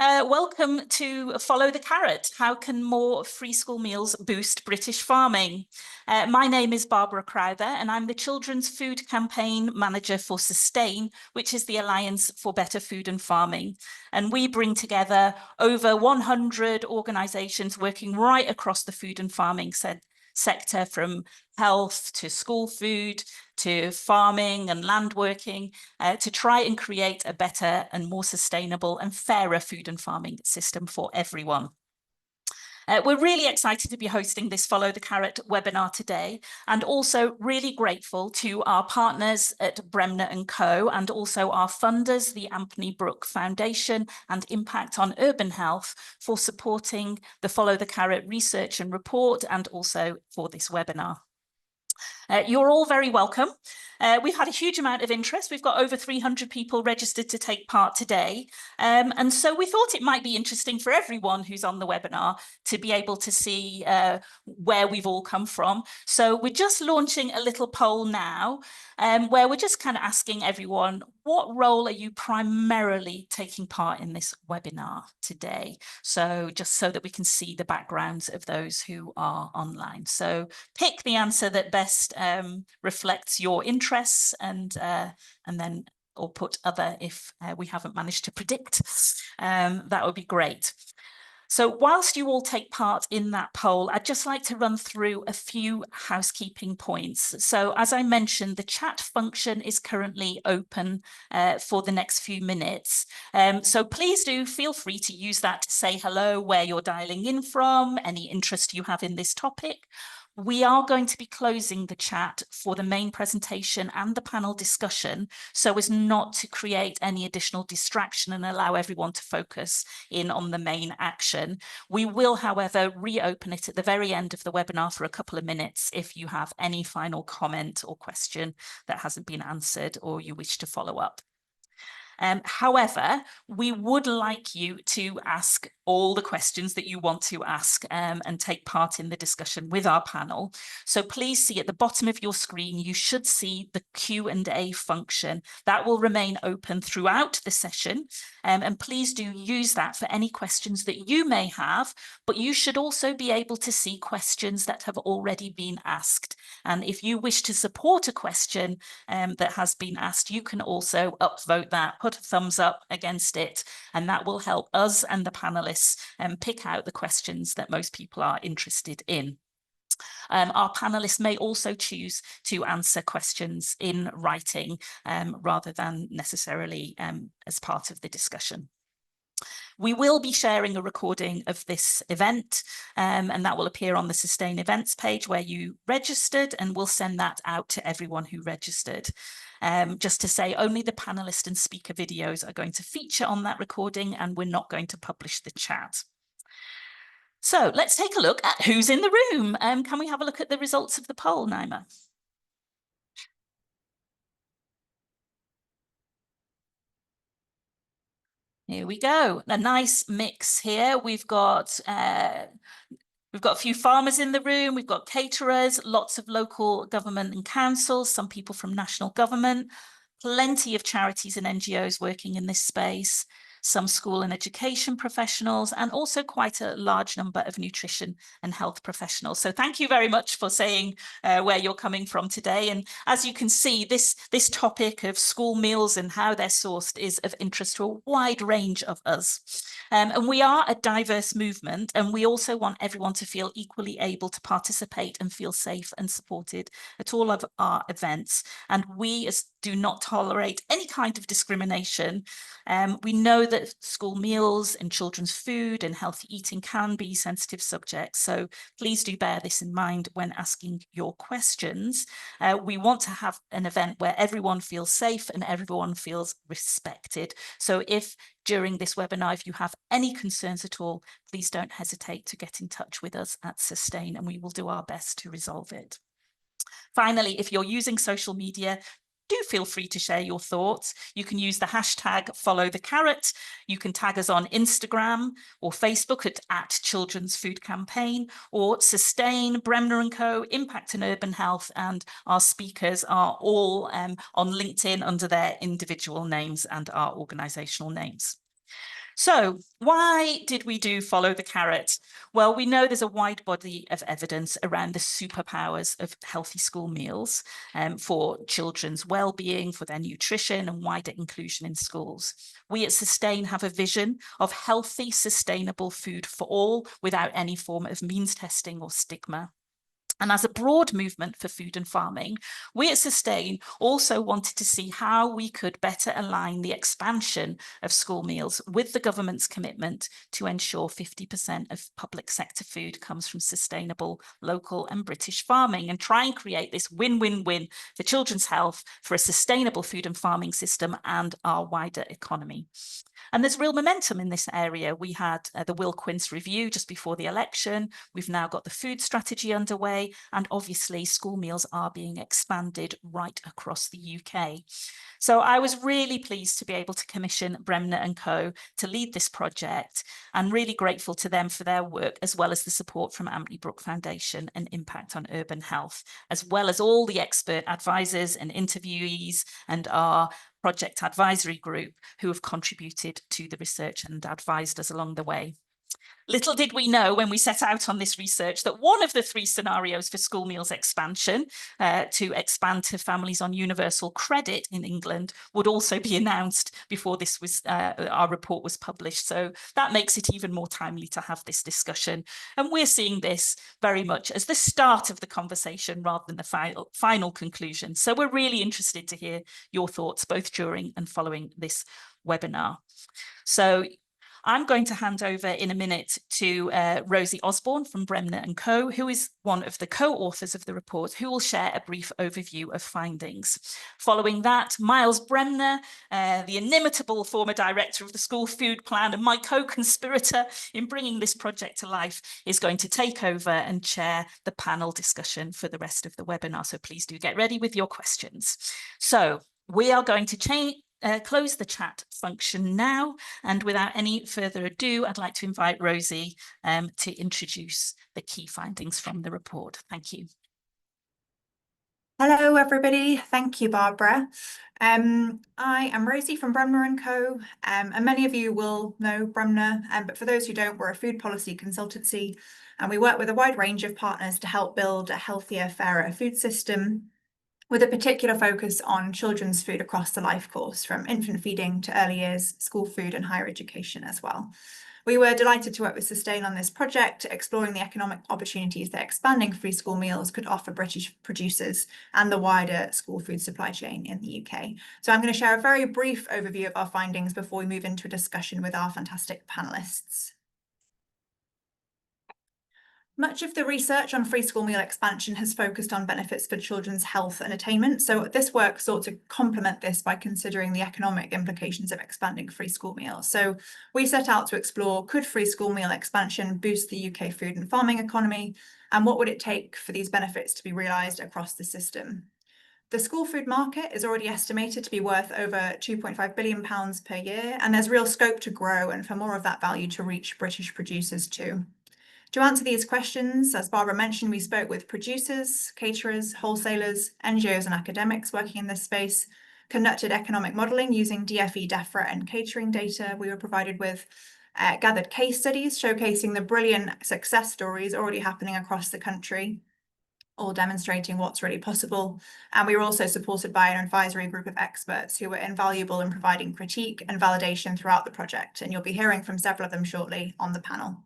Welcome to Follow the Carrot. How can more free school meals boost British farming? My name is Barbara Crowther, and I'm the Children's Food Campaign Manager for Sustain, which is the Alliance for Better Food and Farming. And we bring together over 100 organisations working right across the food and farming sector, from health to school food to farming and land working, to try and create a better and more sustainable and fairer food and farming system for everyone. We're really excited to be hosting this Follow the Carrot webinar today, and also really grateful to our partners at Bremner & Co, and also our funders, the Ampney Brook Foundation and Impact on Urban Health, for supporting the Follow the Carrot research and report, and also for this webinar. You're all very welcome. We've had a huge amount of interest. We've got over 300 people registered to take part today. And so we thought it might be interesting for everyone who's on the webinar to be able to see where we've all come from. So we're just launching a little poll now, where we're just kind of asking everyone, what role are you primarily taking part in this webinar today? So just so that we can see the backgrounds of those who are online. So pick the answer that best reflects your interests, and then, or put other if we haven't managed to predict. That would be great. So whilst you all take part in that poll, I'd just like to run through a few housekeeping points. So as I mentioned, the chat function is currently open for the next few minutes. So please do feel free to use that to say hello, where you're dialing in from, any interest you have in this topic. We are going to be closing the chat for the main presentation and the panel discussion, so as not to create any additional distraction and allow everyone to focus in on the main action. We will, however, reopen it at the very end of the webinar for a couple of minutes if you have any final comment or question that hasn't been answered or you wish to follow up. However, we would like you to ask all the questions that you want to ask, and take part in the discussion with our panel. So please see at the bottom of your screen, you should see the Q&A function. That will remain open throughout the session, and please do use that for any questions that you may have, but you should also be able to see questions that have already been asked. And if you wish to support a question that has been asked, you can also upvote that, put a thumbs up against it, and that will help us and the panelists pick out the questions that most people are interested in. Our panelists may also choose to answer questions in writing rather than necessarily as part of the discussion. We will be sharing a recording of this event, and that will appear on the Sustain Events page where you registered, and we'll send that out to everyone who registered. Just to say, only the panelist and speaker videos are going to feature on that recording, and we're not going to publish the chat. So let's take a look at who's in the room. Can we have a look at the results of the poll, Naima? Here we go. A nice mix here. We've got a few farmers in the room. We've got caterers, lots of local government and councils, some people from national government, plenty of charities and NGOs working in this space, some school and education professionals, and also quite a large number of nutrition and health professionals. So thank you very much for saying where you're coming from today. And as you can see, this topic of school meals and how they're sourced is of interest to a wide range of us. And we are a diverse movement, and we also want everyone to feel equally able to participate and feel safe and supported at all of our events. And we do not tolerate any kind of discrimination. We know that school meals and children's food and healthy eating can be sensitive subjects, so please do bear this in mind when asking your questions. We want to have an event where everyone feels safe and everyone feels respected. So if during this webinar, if you have any concerns at all, please don't hesitate to get in touch with us at Sustain, and we will do our best to resolve it. Finally, if you're using social media, do feel free to share your thoughts. You can use the hashtag #FollowTheCarrot. You can tag us on Instagram or Facebook at Children's Food Campaign, or Sustain, Bremner & Co, Impact and Urban Health, and our speakers are all on LinkedIn under their individual names and our organisational names. So why did we do follow the carrot? Well, we know there's a wide body of evidence around the superpowers of healthy school meals for children's well-being, for their nutrition and wider inclusion in schools. We at Sustain have a vision of healthy, sustainable food for all without any form of means testing or stigma. And as a broad movement for food and farming, we at Sustain also wanted to see how we could better align the expansion of school meals with the government's commitment to ensure 50% of public sector food comes from sustainable, local and British farming, and try and create this win-win-win for children's health, for a sustainable food and farming system and our wider economy. And there's real momentum in this area. We had the Will Quince review just before the election. We've now got the food strategy underway, and obviously school meals are being expanded right across the UK. So I was really pleased to be able to commission Bremner and Co to lead this project, and really grateful to them for their work, as well as the support from Ampney Brook Foundation and Impact on Urban Health, as well as all the expert advisors and interviewees and our project advisory group who have contributed to the research and advised us along the way. Little did we know when we set out on this research that one of the 3 scenarios for school meals expansion, to expand to families on universal credit in England, would also be announced before this was our report was published. So that makes it even more timely to have this discussion. And we're seeing this very much as the start of the conversation rather than the final conclusion. So we're really interested to hear your thoughts both during and following this webinar. So I'm going to hand over in a minute to Rosie Osborne from Bremner and Co, who is one of the co-authors of the report, who will share a brief overview of findings. Following that, Miles Bremner, the inimitable former director of the School Food Plan and my co-conspirator in bringing this project to life, is going to take over and chair the panel discussion for the rest of the webinar. So please do get ready with your questions. So we are going to close the chat function now, and without any further ado, I'd like to invite Rosie to introduce the key findings from the report. Thank you. Hello, everybody. Thank you, Barbara. I am Rosie from Bremner and Co, and many of you will know Bremner, but for those who don't, we're a food policy consultancy, and we work with a wide range of partners to help build a healthier, fairer food system, with a particular focus on children's food across the life course, from infant feeding to early years, school food and higher education as well. We were delighted to work with Sustain on this project, exploring the economic opportunities that expanding free school meals could offer British producers and the wider school food supply chain in the UK. So I'm going to share a very brief overview of our findings before we move into a discussion with our fantastic panelists. Much of the research on free school meal expansion has focused on benefits for children's health and attainment. So this work sought to complement this by considering the economic implications of expanding free school meals. So we set out to explore, could free school meal expansion boost the UK food and farming economy? And what would it take for these benefits to be realised across the system? The school food market is already estimated to be worth over £2.5 billion per year, and there's real scope to grow and for more of that value to reach British producers too. To answer these questions, as Barbara mentioned, we spoke with producers, caterers, wholesalers, NGOs and academics working in this space, conducted economic modelling using DFE, DEFRA and catering data we were provided with, gathered case studies showcasing the brilliant success stories already happening across the country, all demonstrating what's really possible. And we were also supported by an advisory group of experts who were invaluable in providing critique and validation throughout the project. And you'll be hearing from several of them shortly on the panel.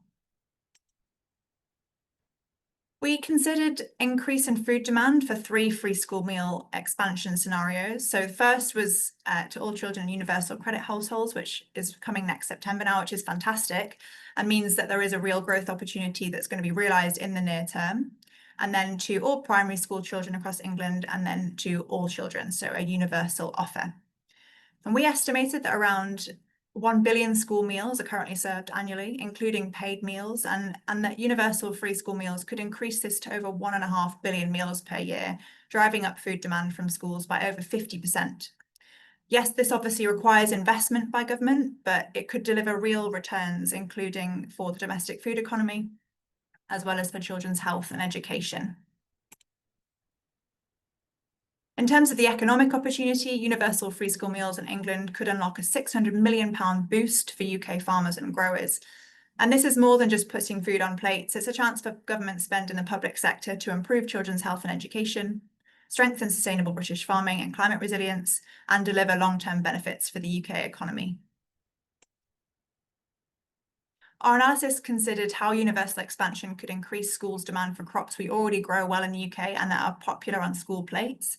We considered increase in food demand for 3 free school meal expansion scenarios. So the first was to all children in universal credit households, which is coming next September now, which is fantastic and means that there is a real growth opportunity that's going to be realised in the near term. And then to all primary school children across England, and then to all children, so a universal offer. And we estimated that around 1 billion school meals are currently served annually, including paid meals, and that universal free school meals could increase this to over 1.5 billion meals per year, driving up food demand from schools by over 50%. Yes, this obviously requires investment by government, but it could deliver real returns, including for the domestic food economy, as well as for children's health and education. In terms of the economic opportunity, universal free school meals in England could unlock a £600 million boost for UK farmers and growers. And this is more than just putting food on plates. It's a chance for government spend in the public sector to improve children's health and education, strengthen sustainable British farming and climate resilience, and deliver long-term benefits for the UK economy. Our analysis considered how universal expansion could increase schools' demand for crops we already grow well in the UK and that are popular on school plates.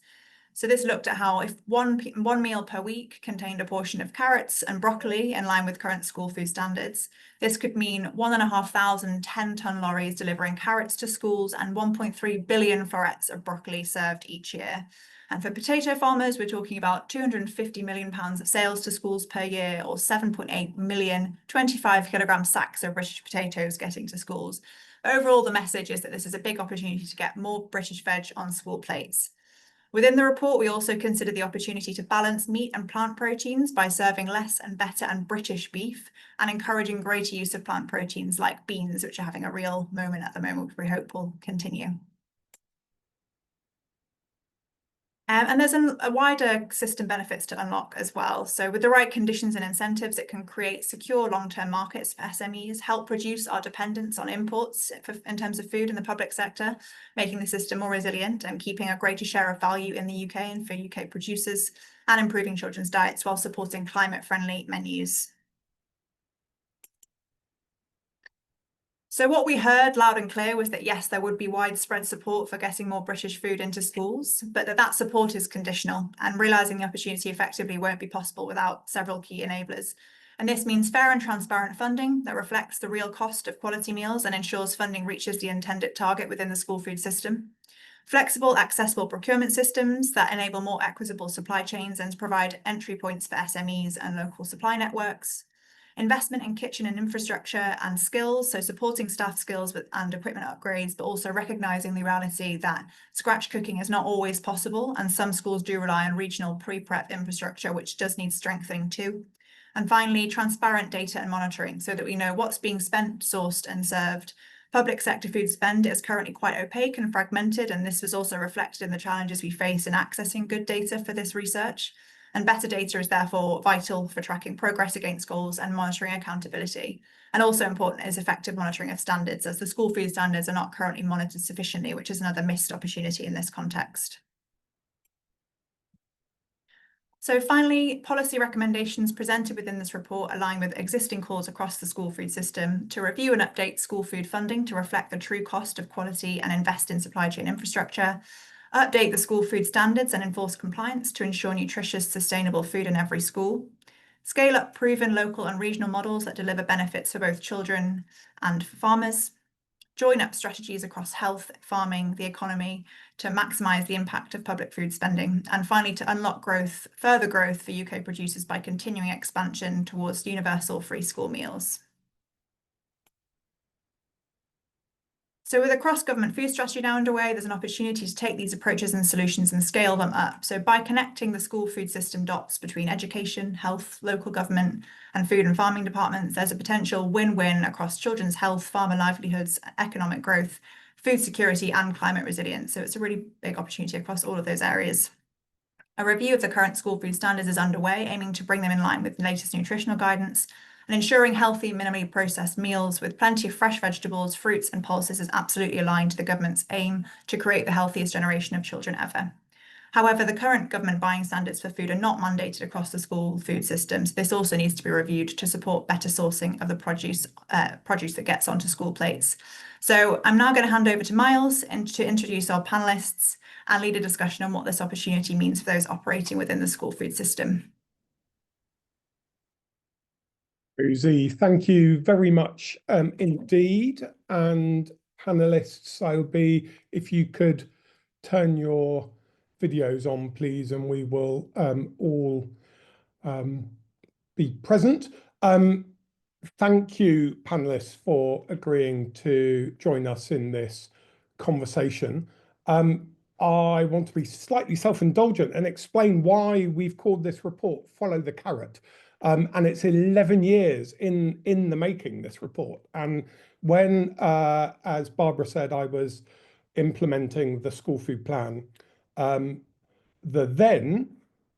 So this looked at how if one meal per week contained a portion of carrots and broccoli in line with current school food standards, this could mean 1,500 10-ton lorries delivering carrots to schools and 1.3 billion florets of broccoli served each year. And for potato farmers, we're talking about £250 million of sales to schools per year, or 7.8 million 25-kilogram sacks of British potatoes getting to schools. Overall, the message is that this is a big opportunity to get more British veg on school plates. Within the report, we also consider the opportunity to balance meat and plant proteins by serving less and better and British beef and encouraging greater use of plant proteins like beans, which are having a real moment at the moment, which we hope will continue. And there's a wider system benefits to unlock as well. So with the right conditions and incentives, it can create secure long-term markets for SMEs, help reduce our dependence on imports in terms of food in the public sector, making the system more resilient and keeping a greater share of value in the UK and for UK producers, and improving children's diets while supporting climate-friendly menus. So what we heard loud and clear was that, yes, there would be widespread support for getting more British food into schools, but that support is conditional, and realising the opportunity effectively won't be possible without several key enablers. And this means fair and transparent funding that reflects the real cost of quality meals and ensures funding reaches the intended target within the school food system. Flexible, accessible procurement systems that enable more equitable supply chains and provide entry points for SMEs and local supply networks. Investment in kitchen and infrastructure and skills, so supporting staff skills and equipment upgrades, but also recognising the reality that scratch cooking is not always possible, and some schools do rely on regional pre-prep infrastructure, which does need strengthening too. And finally, transparent data and monitoring, so that we know what's being spent, sourced and served. Public sector food spend is currently quite opaque and fragmented, and this was also reflected in the challenges we face in accessing good data for this research. And better data is therefore vital for tracking progress against goals and monitoring accountability. And also important is effective monitoring of standards, as the school food standards are not currently monitored sufficiently, which is another missed opportunity in this context. So finally, policy recommendations presented within this report align with existing calls across the school food system to review and update school food funding to reflect the true cost of quality and invest in supply chain infrastructure, update the school food standards and enforce compliance to ensure nutritious, sustainable food in every school, scale up proven local and regional models that deliver benefits for both children and for farmers, join up strategies across health, farming, the economy to maximise the impact of public food spending, and finally to unlock growth, further growth for UK producers by continuing expansion towards universal free school meals. So with a cross-government food strategy now underway, there's an opportunity to take these approaches and solutions and scale them up. So by connecting the school food system dots between education, health, local government, and food and farming departments, there's a potential win-win across children's health, farmer livelihoods, economic growth, food security, and climate resilience. So it's a really big opportunity across all of those areas. A review of the current school food standards is underway, aiming to bring them in line with the latest nutritional guidance. And ensuring healthy, minimally processed meals with plenty of fresh vegetables, fruits and pulses is absolutely aligned to the government's aim to create the healthiest generation of children ever. However, the current government buying standards for food are not mandated across the school food systems. This also needs to be reviewed to support better sourcing of the produce that gets onto school plates. So I'm now going to hand over to Miles to introduce our panellists and lead a discussion on what this opportunity means for those operating within the school food system. Rosie, thank you very much indeed. And panelists, I'll be, if you could turn your videos on, please, and we will all be present. Thank you, panelists, for agreeing to join us in this conversation. I want to be slightly self-indulgent and explain why we've called this report Follow the Carrot. And it's 11 years in the making, this report. And when, as Barbara said, I was implementing the school food plan, the then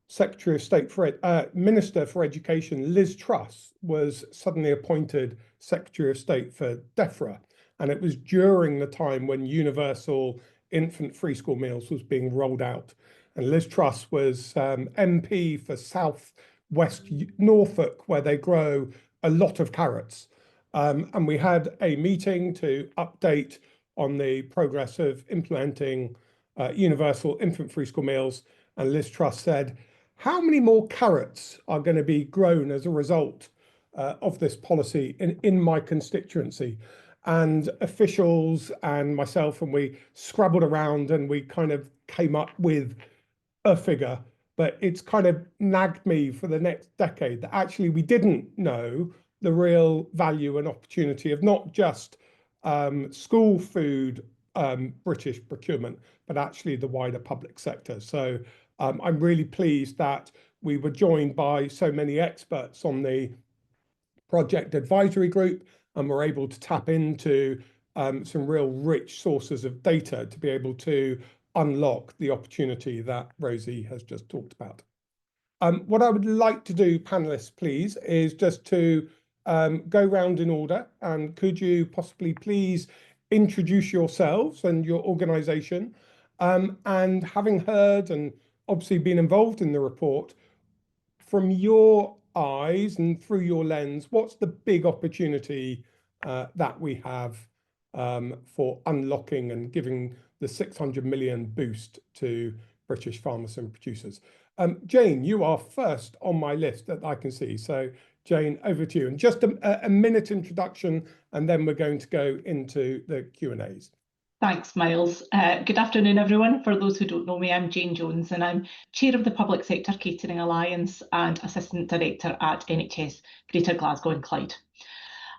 Secretary of State for Minister for Education, Liz Truss, was suddenly appointed Secretary of State for DEFRA. And it was during the time when universal infant free school meals was being rolled out. And Liz Truss was MP for South West Norfolk, where they grow a lot of carrots. And we had a meeting to update on the progress of implementing universal infant free school meals. And Liz Truss said, how many more carrots are going to be grown as a result of this policy in my constituency? And officials and myself, and we scrabbled around and we kind of came up with a figure, but it's kind of nagged me for the next decade that actually we didn't know the real value and opportunity of not just school food British procurement, but actually the wider public sector. So I'm really pleased that we were joined by so many experts on the project advisory group, and we're able to tap into some real rich sources of data to be able to unlock the opportunity that Rosie has just talked about. What I would like to do, panelists, please, is just to go round in order. And could you possibly please introduce yourselves and your organisation? And having heard and obviously been involved in the report, from your eyes and through your lens, what's the big opportunity that we have for unlocking and giving the 600 million boost to British farmers and producers? Jane, you are first on my list that I can see. So Jane, over to you. And just a minute introduction, and then we're going to go into the Q&As. Thanks, Miles. Good afternoon, everyone. For those who don't know me, I'm Jane Jones, and I'm Chair of the Public Sector Catering Alliance and Assistant Director at NHS Greater Glasgow and Clyde.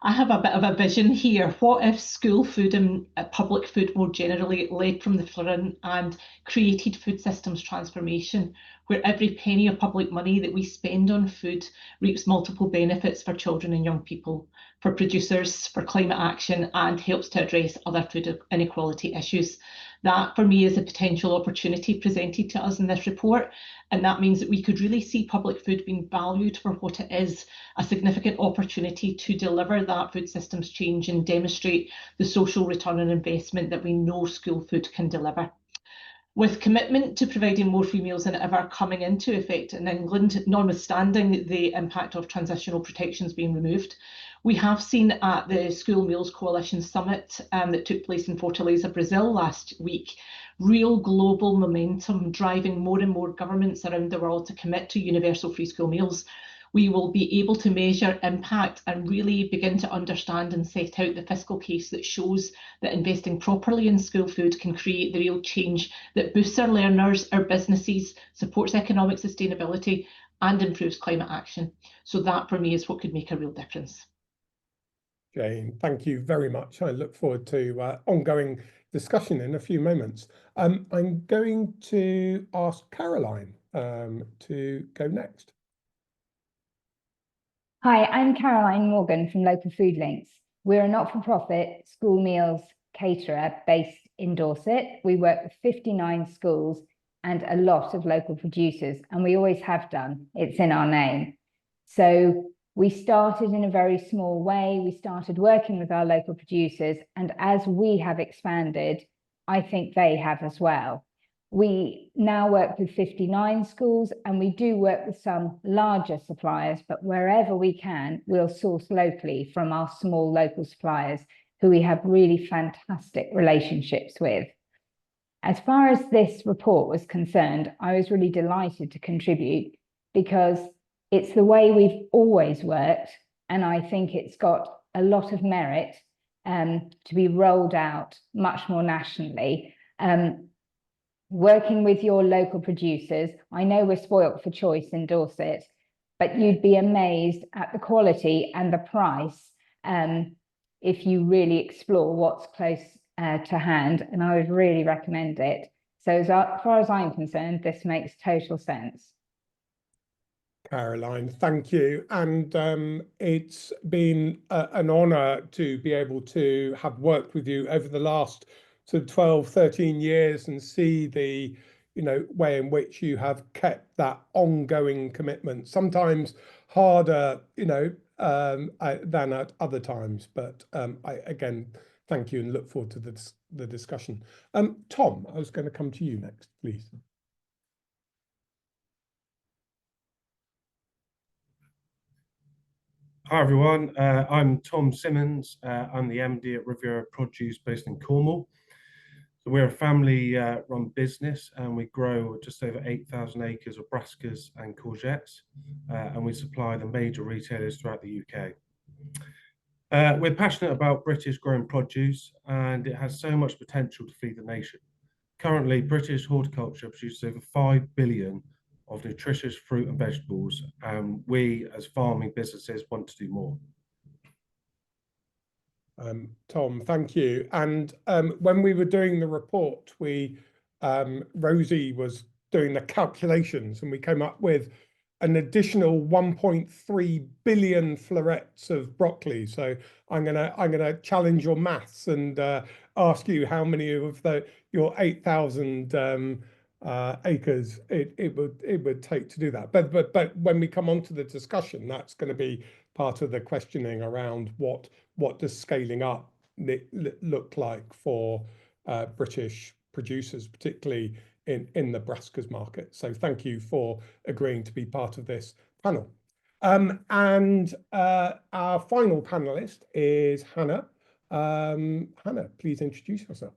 I have a bit of a vision here. What if school food and public food more generally led from the front and created food systems transformation, where every penny of public money that we spend on food reaps multiple benefits for children and young people, for producers, for climate action, and helps to address other food inequality issues? That, for me, is a potential opportunity presented to us in this report, and that means that we could really see public food being valued for what it is, a significant opportunity to deliver that food systems change and demonstrate the social return on investment that we know school food can deliver. With commitment to providing more free meals than ever coming into effect in England, notwithstanding the impact of transitional protections being removed, we have seen at the School Meals Coalition Summit that took place in Fortaleza, Brazil last week, real global momentum driving more and more governments around the world to commit to universal free school meals. We will be able to measure impact and really begin to understand and set out the fiscal case that shows that investing properly in school food can create the real change that boosts our learners, our businesses, supports economic sustainability, and improves climate action. So that, for me, is what could make a real difference. Jane, thank you very much. I look forward to ongoing discussion in a few moments. I'm going to ask Caroline to go next. Hi, I'm Caroline Morgan from Local Food Links. We're a not-for-profit school meals caterer based in Dorset. We work with 59 schools and a lot of local producers, and we always have done. It's in our name. So we started in a very small way. We started working with our local producers, and as we have expanded, I think they have as well. We now work with 59 schools, and we do work with some larger suppliers, but wherever we can, we'll source locally from our small local suppliers who we have really fantastic relationships with. As far as this report was concerned, I was really delighted to contribute because it's the way we've always worked, and I think it's got a lot of merit to be rolled out much more nationally. Working with your local producers, I know we're spoilt for choice in Dorset, but you'd be amazed at the quality and the price if you really explore what's close to hand, and I would really recommend it. So as far as I'm concerned, this makes total sense. Caroline, thank you. And it's been an honour to be able to have worked with you over the last sort of 12, 13 years and see the way in which you have kept that ongoing commitment, sometimes harder, than at other times. But I again thank you and look forward to the discussion. Tom, I was going to come to you next, please. Hi everyone, I'm Tom Simmons. I'm the MD at Riviera Produce based in Cornwall. So we're a family-run business and we grow just over 8,000 acres of brassicas and courgettes, and we supply the major retailers throughout the UK. We're passionate about British grown produce and it has so much potential to feed the nation. Currently, British horticulture produces over 5 billion of nutritious fruit and vegetables, and we as farming businesses want to do more. Tom, thank you. And when we were doing the report, Rosie was doing the calculations and we came up with an additional 1.3 billion florets of broccoli. So I'm gonna challenge your maths and ask you how many of your 8,000 acres it would take to do that. But when we come on to the discussion, that's going to be part of the questioning around what does scaling up look like for British producers, particularly in the brassicas market. So thank you for agreeing to be part of this panel. And our final panelist is Hannah. Hannah, please introduce yourself.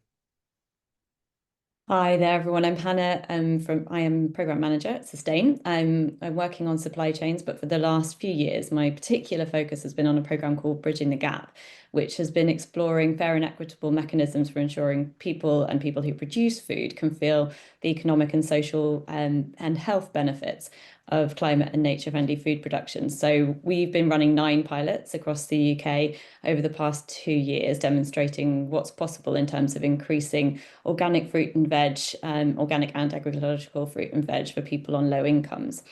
Hi there, everyone. I'm Hannah. I am program manager at Sustain. I'm working on supply chains, but for the last few years, my particular focus has been on a program called Bridging the Gap, which has been exploring fair and equitable mechanisms for ensuring people who produce food can feel the economic and social and health benefits of climate and nature-friendly food production. So we've been running 9 pilots across the UK over the past 2 years, demonstrating what's possible in terms of increasing organic fruit and veg, organic and agricultural fruit and veg for people on low incomes.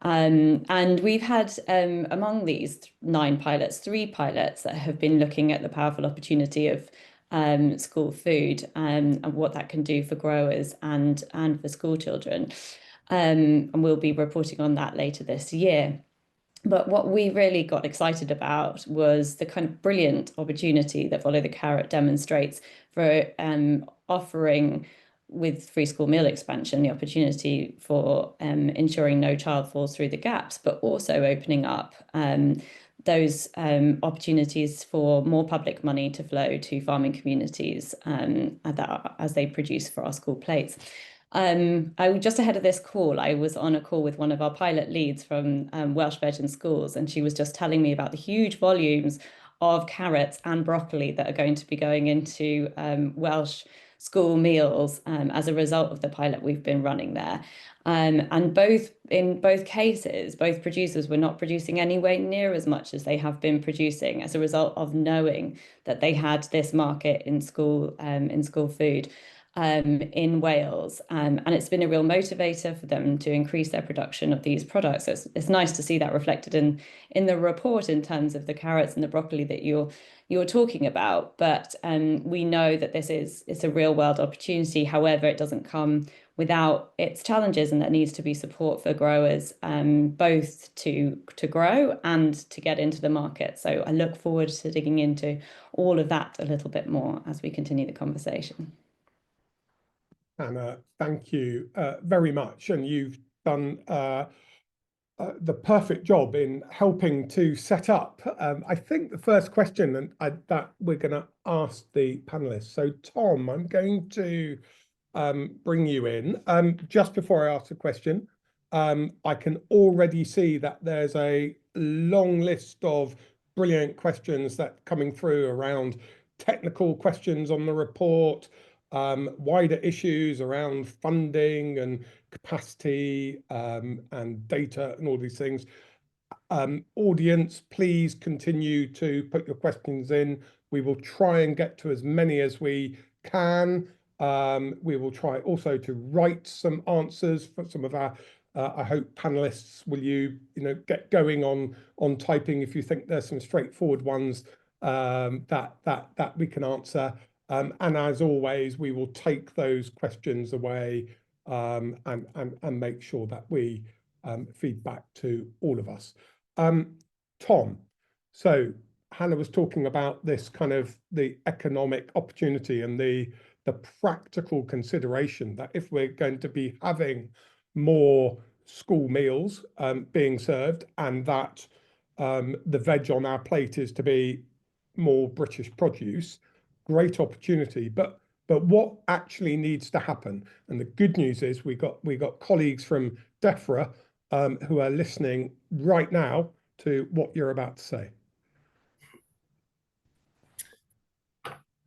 And we've had, among these 9 pilots, 3 pilots that have been looking at the powerful opportunity of school food and what that can do for growers and for school children. And we'll be reporting on that later this year. But what we really got excited about was the kind of brilliant opportunity that Follow the Carrot demonstrates for offering, with free school meal expansion, the opportunity for ensuring no child falls through the gaps, but also opening up those opportunities for more public money to flow to farming communities as they produce for our school plates. Just ahead of this call, I was on a call with one of our pilot leads from Welsh Veg in Schools, and she was just telling me about the huge volumes of carrots and broccoli that are going to be going into Welsh school meals as a result of the pilot we've been running there. And in both cases, both producers were not producing anywhere near as much as they have been producing as a result of knowing that they had this market in school food in Wales, and it's been a real motivator for them to increase their production of these products. So it's nice to see that reflected in the report in terms of the carrots and the broccoli that you're talking about. But we know that it's a real world opportunity. However, it doesn't come without its challenges, and there needs to be support for growers, both to grow and to get into the market. So I look forward to digging into all of that a little bit more as we continue the conversation. Anna, thank you very much. And you've done the perfect job in helping to set up, I think, the first question that we're going to ask the panelists. So, Tom, I'm going to bring you in. Just before I ask the question, I can already see that there's a long list of brilliant questions that coming through around technical questions on the report, wider issues around funding and capacity and data and all these things. Audience, please continue to put your questions in. We will try and get to as many as we can. We will try also to write some answers for some of our I hope panelists will get going on typing if you think there's some straightforward ones that we can answer. And as always, we will take those questions away and make sure that we feed back to all of us. Tom, so Hannah was talking about this kind of the economic opportunity and the practical consideration that if we're going to be having more school meals being served, and that the veg on our plate is to be more British produce, great opportunity. But what actually needs to happen? And the good news is we got colleagues from DEFRA who are listening right now to what you're about to say.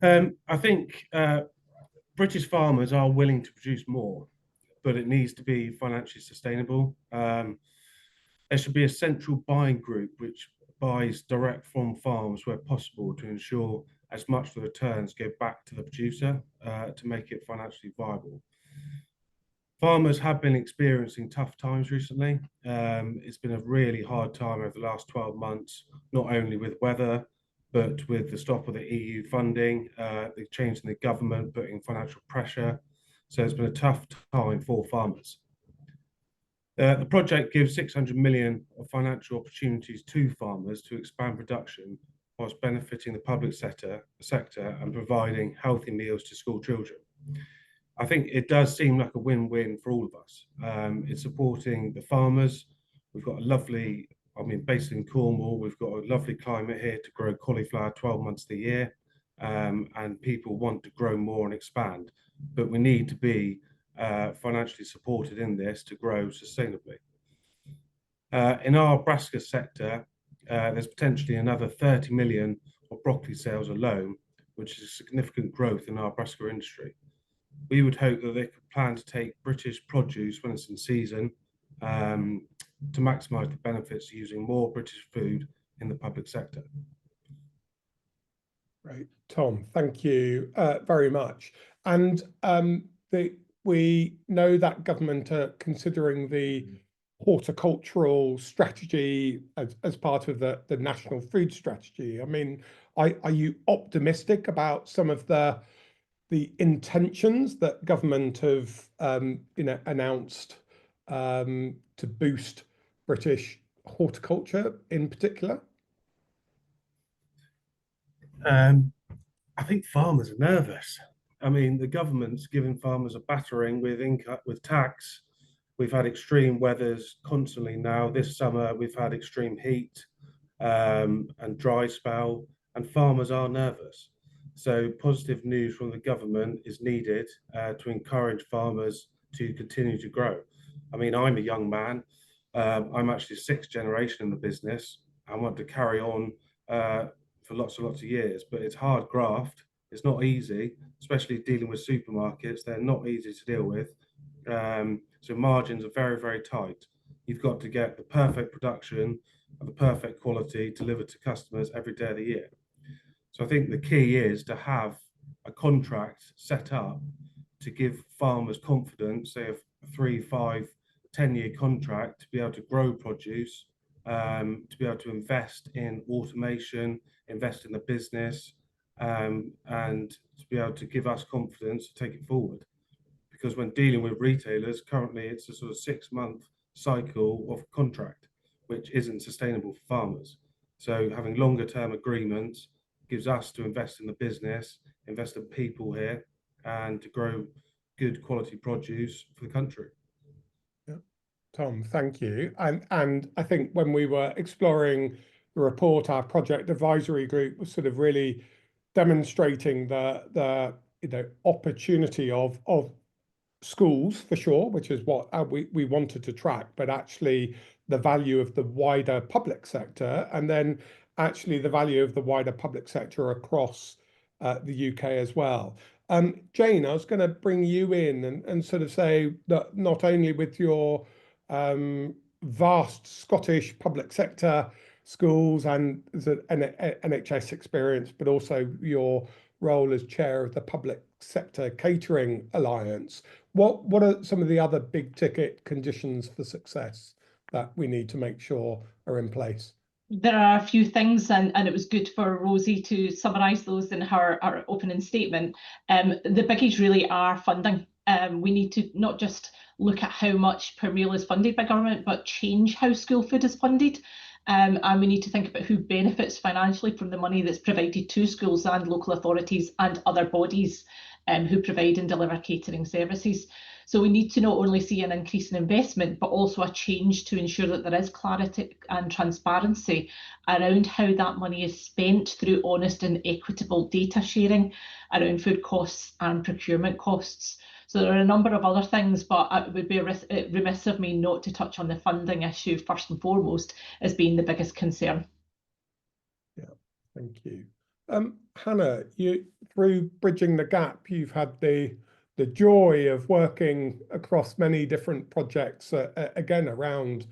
I think British farmers are willing to produce more, but it needs to be financially sustainable. There should be a central buying group which buys direct from farms where possible to ensure as much of the returns go back to the producer to make it financially viable. Farmers have been experiencing tough times recently. It's been a really hard time over the last 12 months, not only with weather, but with the stop of the EU funding, the change in the government putting financial pressure. So it's been a tough time for farmers. The project gives 600 million of financial opportunities to farmers to expand production whilst benefiting the public sector and providing healthy meals to school children. I think it does seem like a win-win for all of us. It's supporting the farmers. We've got a lovely, based in Cornwall, we've got a lovely climate here to grow cauliflower 12 months of the year, and people want to grow more and expand, but we need to be financially supported in this to grow sustainably. In our brassica sector, there's potentially another 30 million of broccoli sales alone, which is a significant growth in our brassica industry. We would hope that they could plan to take British produce when it's in season to maximise the benefits of using more British food in the public sector. Great, Tom, thank you very much. And we know that government are considering the horticultural strategy as part of the national food strategy. I mean, are you optimistic about some of the intentions that government have announced to boost British horticulture in particular? I think farmers are nervous. I mean, the government's giving farmers a battering with tax. We've had extreme weathers constantly now. This summer, we've had extreme heat and dry spell, and farmers are nervous. So positive news from the government is needed to encourage farmers to continue to grow. I mean, I'm a young man. I'm actually 6th generation in the business. I want to carry on for lots and lots of years, but it's hard graft. It's not easy, especially dealing with supermarkets. They're not easy to deal with. So margins are very, very tight. You've got to get the perfect production and the perfect quality delivered to customers every day of the year. So I think the key is to have a contract set up to give farmers confidence, say a 3, 5, 10-year contract to be able to grow produce, to be able to invest in automation, invest in the business, and to be able to give us confidence to take it forward. Because when dealing with retailers, currently it's a sort of 6-month cycle of contract, which isn't sustainable for farmers. So having longer term agreements gives us to invest in the business, invest in people here, and to grow good quality produce for the country. Yeah. Tom, thank you. And I think when we were exploring the report, our project advisory group was sort of really demonstrating the opportunity of schools for sure, which is what we wanted to track, but actually the value of the wider public sector, and then actually the value of the wider public sector across the UK as well. Jane, I was going to bring you in and sort of say that not only with your vast Scottish public sector schools and the NHS experience, but also your role as chair of the Public Sector Catering Alliance. What are some of the other big ticket conditions for success that we need to make sure are in place? There are a few things, and it was good for Rosie to summarise those in her opening statement. The biggies really are funding. we need to not just look at how much per meal is funded by government, but change how school food is funded. And we need to think about who benefits financially from the money that's provided to schools and local authorities and other bodies who provide and deliver catering services. So we need to not only see an increase in investment, but also a change to ensure that there is clarity and transparency around how that money is spent through honest and equitable data sharing around food costs and procurement costs. So there are a number of other things, but it would be remiss of me not to touch on the funding issue first and foremost as being the biggest concern. Yeah, thank you. Hannah, you, through Bridging the Gap, you've had the joy of working across many different projects, again, around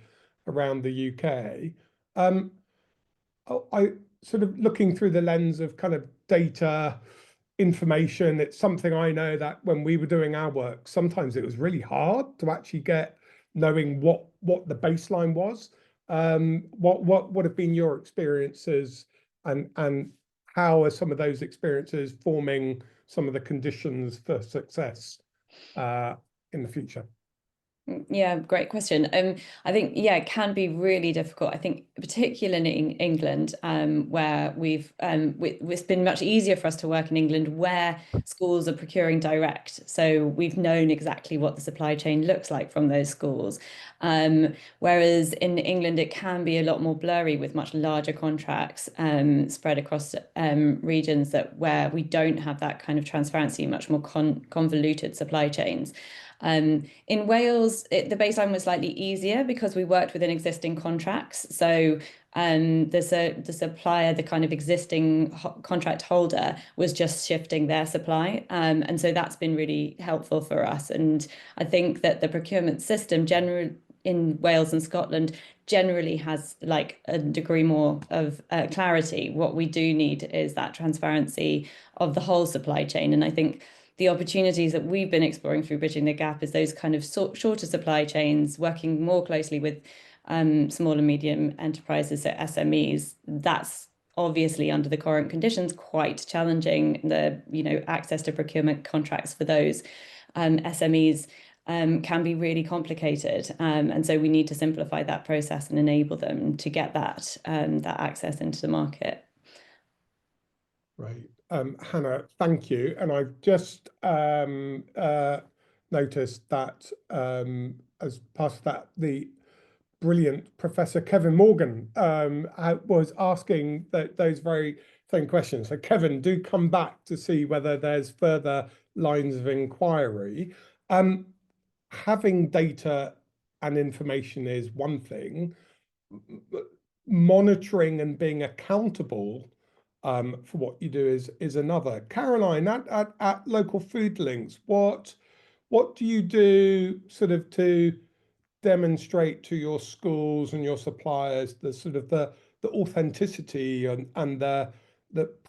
the UK. I sort of looking through the lens of kind of data, information, it's something I know that when we were doing our work, sometimes it was really hard to actually get knowing what the baseline was. What have been your experiences, and how are some of those experiences forming some of the conditions for success in the future? Yeah, great question. I think, yeah, it can be really difficult. I think particularly in England, where it's been much easier for us to work in England where schools are procuring direct. So we've known exactly what the supply chain looks like from those schools. Whereas in England, it can be a lot more blurry with much larger contracts spread across regions where we don't have that kind of transparency, much more convoluted supply chains. In Wales, the baseline was slightly easier because we worked within existing contracts. So the supplier, the kind of existing contract holder, was just shifting their supply. And so that's been really helpful for us. And I think that the procurement system generally in Wales and Scotland generally has like a degree more of clarity. What we do need is that transparency of the whole supply chain. And I think the opportunities that we've been exploring through Bridging the Gap is those kind of shorter supply chains, working more closely with small and medium enterprises, so SMEs. That's obviously under the current conditions quite challenging. The access to procurement contracts for those SMEs can be really complicated, and so we need to simplify that process and enable them to get that access into the market. Right. Hannah, thank you. And I've just noticed that as part of that, the brilliant Professor Kevin Morgan was asking those very same questions. So Kevin, do come back to see whether there's further lines of inquiry. Having data and information is one thing. Monitoring and being accountable for what you do is another. Caroline, at Local Food Links, what do you do sort of to demonstrate to your schools and your suppliers the sort of the authenticity and the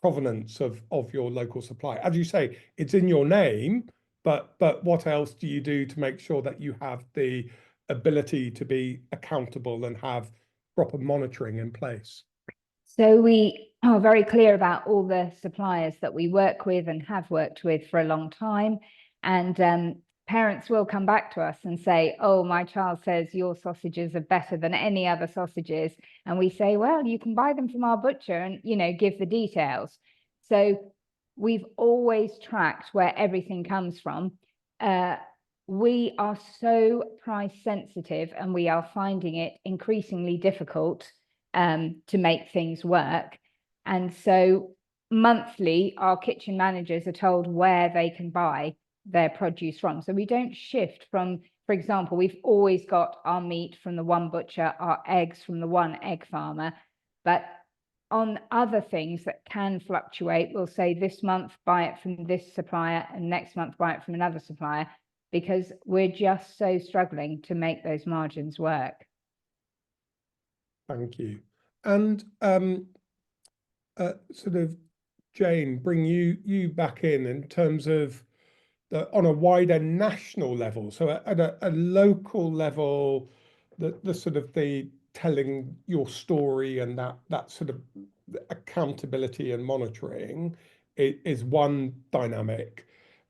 provenance of your local supply? As you say, it's in your name, but what else do you do to make sure that you have the ability to be accountable and have proper monitoring in place? So we are very clear about all the suppliers that we work with and have worked with for a long time. And parents will come back to us and say, oh, my child says your sausages are better than any other sausages. And we say, well, you can buy them from our butcher and, give the details. So we've always tracked where everything comes from. We are so price sensitive, and we are finding it increasingly difficult to make things work. And so monthly, our kitchen managers are told where they can buy their produce from. So we don't shift from, for example, we've always got our meat from the one butcher, our eggs from the one egg farmer. But on other things that can fluctuate, we'll say this month buy it from this supplier and next month buy it from another supplier, because we're just so struggling to make those margins work. Thank you. And sort of, Jane, bring you back in terms of on a wider national level. So at a local level, the sort of the telling your story and that sort of accountability and monitoring is one dynamic.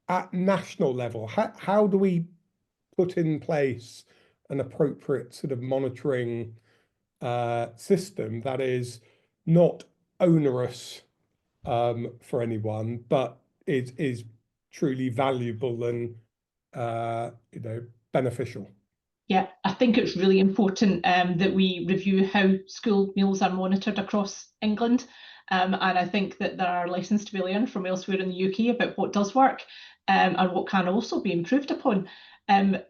at national level, how do we put in place an appropriate sort of monitoring system that is not onerous for anyone, but is truly valuable and beneficial? Yeah, I think it's really important that we review how school meals are monitored across England. And I think that there are lessons to be learned from elsewhere in the UK about what does work and what can also be improved upon. And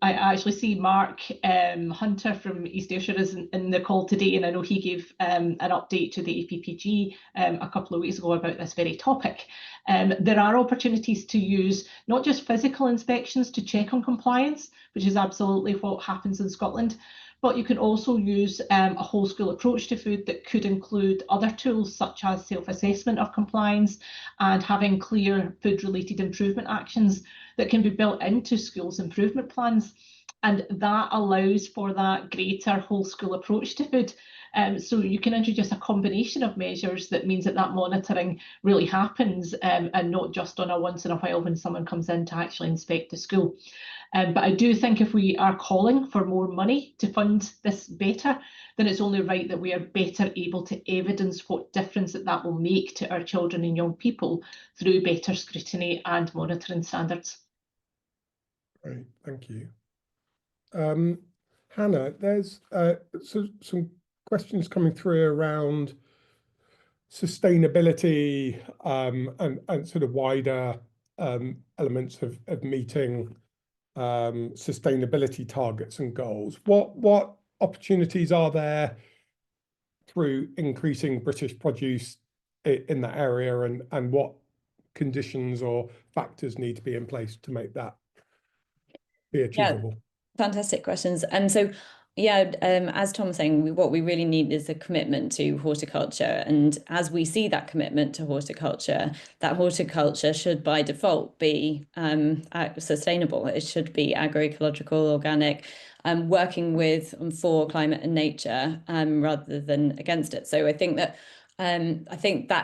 I actually see Mark Hunter from East Ayrshire is in the call today, and I know he gave an update to the APPG a couple of weeks ago about this very topic. There are opportunities to use not just physical inspections to check on compliance, which is absolutely what happens in Scotland, but you can also use a whole school approach to food that could include other tools such as self-assessment of compliance and having clear food-related improvement actions that can be built into schools' improvement plans. And that allows for that greater whole school approach to food. So you can introduce a combination of measures that means that monitoring really happens and not just on a once in a while when someone comes in to actually inspect the school. But I do think if we are calling for more money to fund this better, then it's only right that we are better able to evidence what difference that will make to our children and young people through better scrutiny and monitoring standards. Great, thank you. Hannah, there's some questions coming through around sustainability and sort of wider elements of meeting sustainability targets and goals. What opportunities are there through increasing British produce in that area, and what conditions or factors need to be in place to make that be achievable? Yeah, fantastic questions. And so, yeah, as Tom was saying, what we really need is a commitment to horticulture. And as we see that commitment to horticulture, that horticulture should by default be sustainable. It should be agroecological, organic, working with for climate and nature rather than against it. So I think that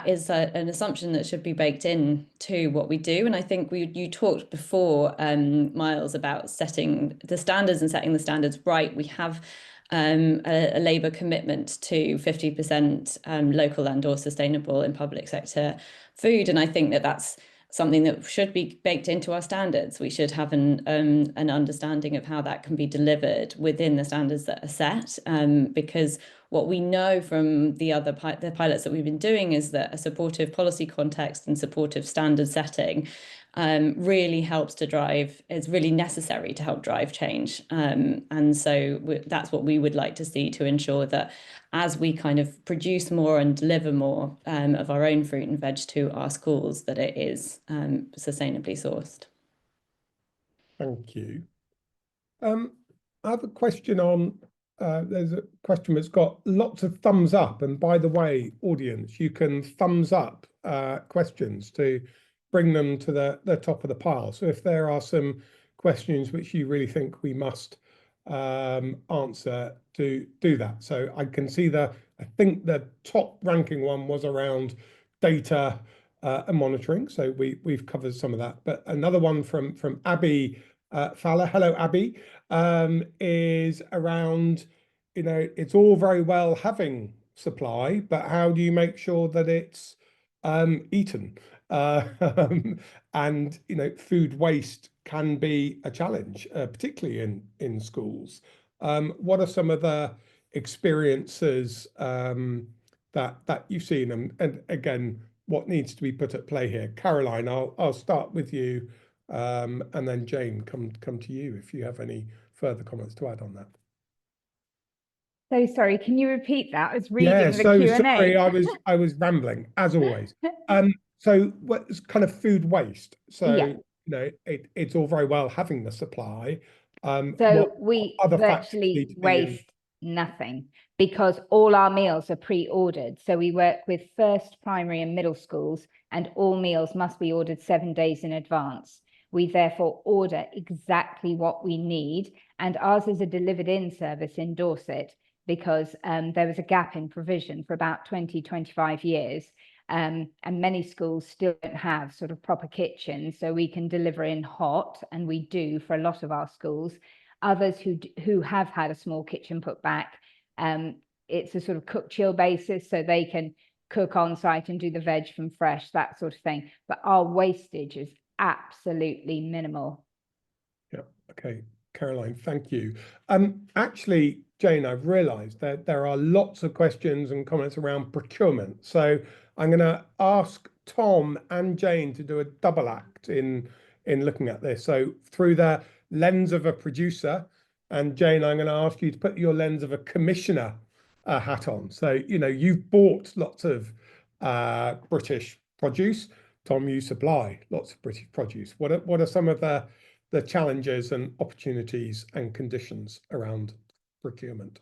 is an assumption that should be baked in to what we do. And I think you talked before, Miles, about setting the standards and setting the standards right. We have a Labour commitment to 50% local and or sustainable in public sector food. And I think that that's something that should be baked into our standards. We should have an understanding of how that can be delivered within the standards that are set, because what we know from the pilots that we've been doing is that a supportive policy context and supportive standard setting really helps to drive, is really necessary to help drive change. And so that's what we would like to see to ensure that as we kind of produce more and deliver more of our own fruit and veg to our schools, that it is sustainably sourced. Thank you. I have a question on, there's a question that's got lots of thumbs up. And by the way, audience, you can thumbs up questions to bring them to the top of the pile. So if there are some questions which you really think we must answer, to do that. So I can see I think the top ranking one was around data and monitoring. So we've covered some of that. But another one from Abby Fowler, hello Abby, is around, it's all very well having supply, but how do you make sure that it's eaten? And food waste can be a challenge, particularly in schools. What are some of the experiences that you've seen, and again, what needs to be put at play here? Caroline, I'll start with you, and then Jane, come to you if you have any further comments to add on that. So sorry, can you repeat that? I was reading the so Q&A. Sorry, I was rambling as always. So what's kind of food waste? So Yeah. It's all very well having the supply. So we virtually waste nothing because all our meals are pre-ordered. So we work with first, primary and middle schools, and all meals must be ordered 7 days in advance. We therefore order exactly what we need, and ours is a delivered in service in Dorset because there was a gap in provision for about 20-25 years. and many schools still don't have sort of proper kitchens, so we can deliver in hot, and we do for a lot of our schools. Others who have had a small kitchen put back, it's a sort of cook chill basis, so they can cook on site and do the veg from fresh, that sort of thing. But our wastage is absolutely minimal. Yeah, okay, Caroline, thank you. Actually, Jane, I've realised that there are lots of questions and comments around procurement. So I'm going to ask Tom and Jane to do a double act in looking at this. So through the lens of a producer, and Jane, I'm going to ask you to put your lens of a commissioner hat on. So, you know, you've bought lots of British produce. Tom, you supply lots of British produce. What are some of the challenges and opportunities and conditions around procurement?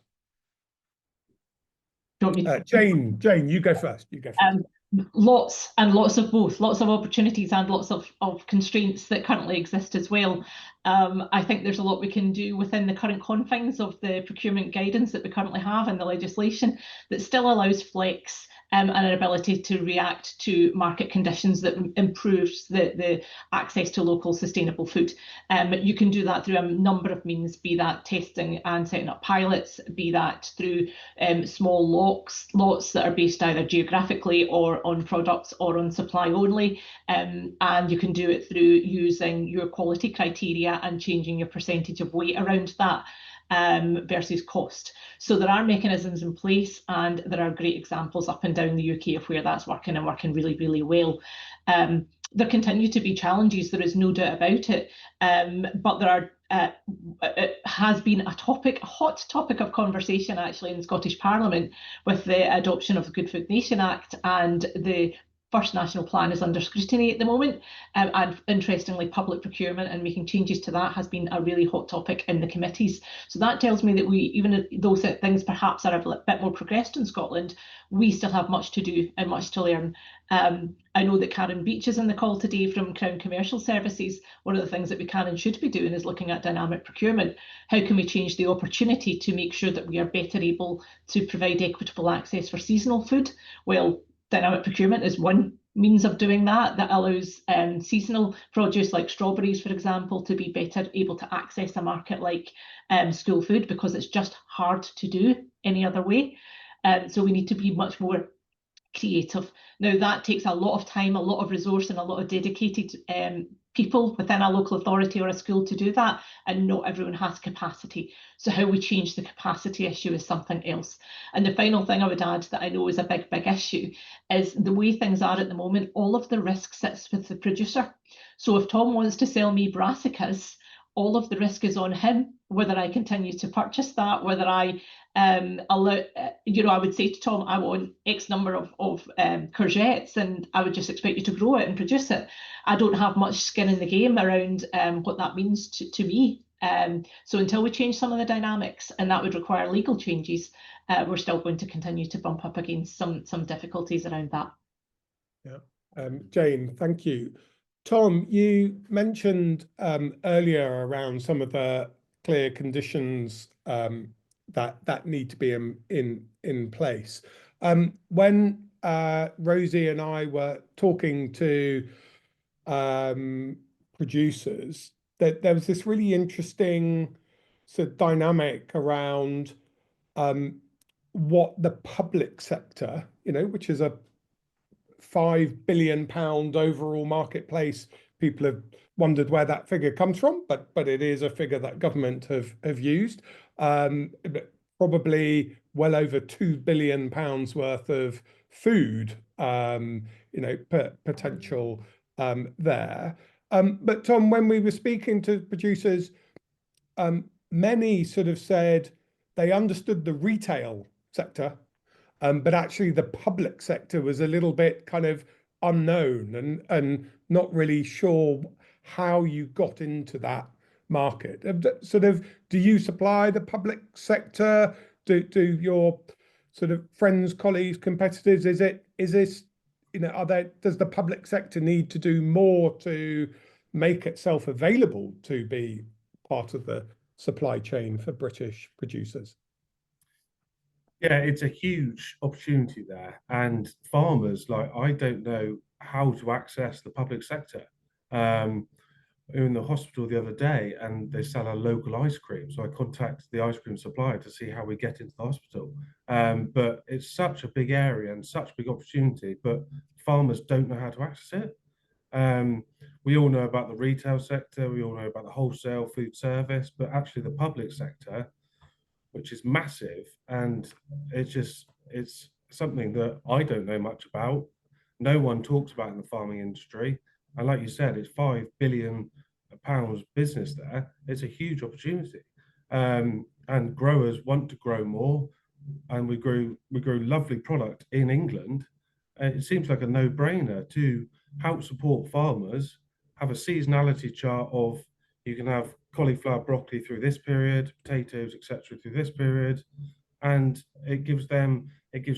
Jane, you go first. You go first. Lots and lots of both, lots of opportunities and lots of constraints that currently exist as well. I think there's a lot we can do within the current confines of the procurement guidance that we currently have and the legislation that still allows flex and an ability to react to market conditions that improves the access to local sustainable food. You can do that through a number of means, be that testing and setting up pilots, be that through small lots that are based either geographically or on products or on supply only. And you can do it through using your quality criteria and changing your percentage of weight around that versus cost. So there are mechanisms in place, and there are great examples up and down the UK of where that's working and working really, really well. There continue to be challenges, there is no doubt about it, but there are it has been a hot topic of conversation actually in Scottish Parliament with the adoption of the Good Food Nation Act, and the First National Plan is under scrutiny at the moment, and interestingly, public procurement and making changes to that has been a really hot topic in the committees. So that tells me that we, even though things perhaps are a bit more progressed in Scotland, we still have much to do and much to learn. I know that Karen Beach is on the call today from Crown Commercial Services. One of the things that we can and should be doing is looking at dynamic procurement. How can we change the opportunity to make sure that we are better able to provide equitable access for seasonal food? Well, dynamic procurement is one means of doing that allows seasonal produce like strawberries, for example, to be better able to access a market like school food, because it's just hard to do any other way. So we need to be much more creative. Now that takes a lot of time, a lot of resource, and a lot of dedicated people within a local authority or a school to do that, and not everyone has capacity. So how we change the capacity issue is something else. And the final thing I would add that I know is a big issue is the way things are at the moment, all of the risk sits with the producer. So if Tom wants to sell me brassicas, all of the risk is on him, whether I continue to purchase that, whether I allow, I would say to Tom, I want X number of courgettes, and I would just expect you to grow it and produce it. I don't have much skin in the game around what that means to me. So until we change some of the dynamics, and that would require legal changes, we're still going to continue to bump up against some difficulties around that. Yeah, Jane, thank you. Tom, you mentioned earlier around some of the clear conditions that need to be in place. When Rosie and I were talking to producers, that there was this really interesting sort of dynamic around what the public sector, which is a £5 billion overall marketplace. People have wondered where that figure comes from, but it is a figure that government have used. Probably well over £2 billion worth of food, potential there. But Tom, when we were speaking to producers, many sort of said they understood the retail sector, but actually the public sector was a little bit kind of unknown and not really sure how you got into that market. Sort of, do you supply the sector? Do your sort of friends, colleagues, competitors? Is this, does the public sector need to do more to make itself available to be part of the supply chain for British producers? Yeah, it's a huge opportunity there, and farmers, like, I don't know how to access the public sector. We were in the hospital the other day and they sell a local ice cream, so I contacted the ice cream supplier to see how we get into the hospital. But it's such a big area and such a big opportunity, but farmers don't know how to access it. We all know about the retail sector, we all know about the wholesale food service, but actually the public sector, which is massive, and it's something that I don't know much about. No one talks about in the farming industry. And like you said, it's £5 billion business there. It's a huge opportunity. And growers want to grow more, and we grow lovely product in England. It seems like a no-brainer to help support farmers, have a seasonality chart of, you can have cauliflower, broccoli through this period, potatoes, etc. through this period, and it gives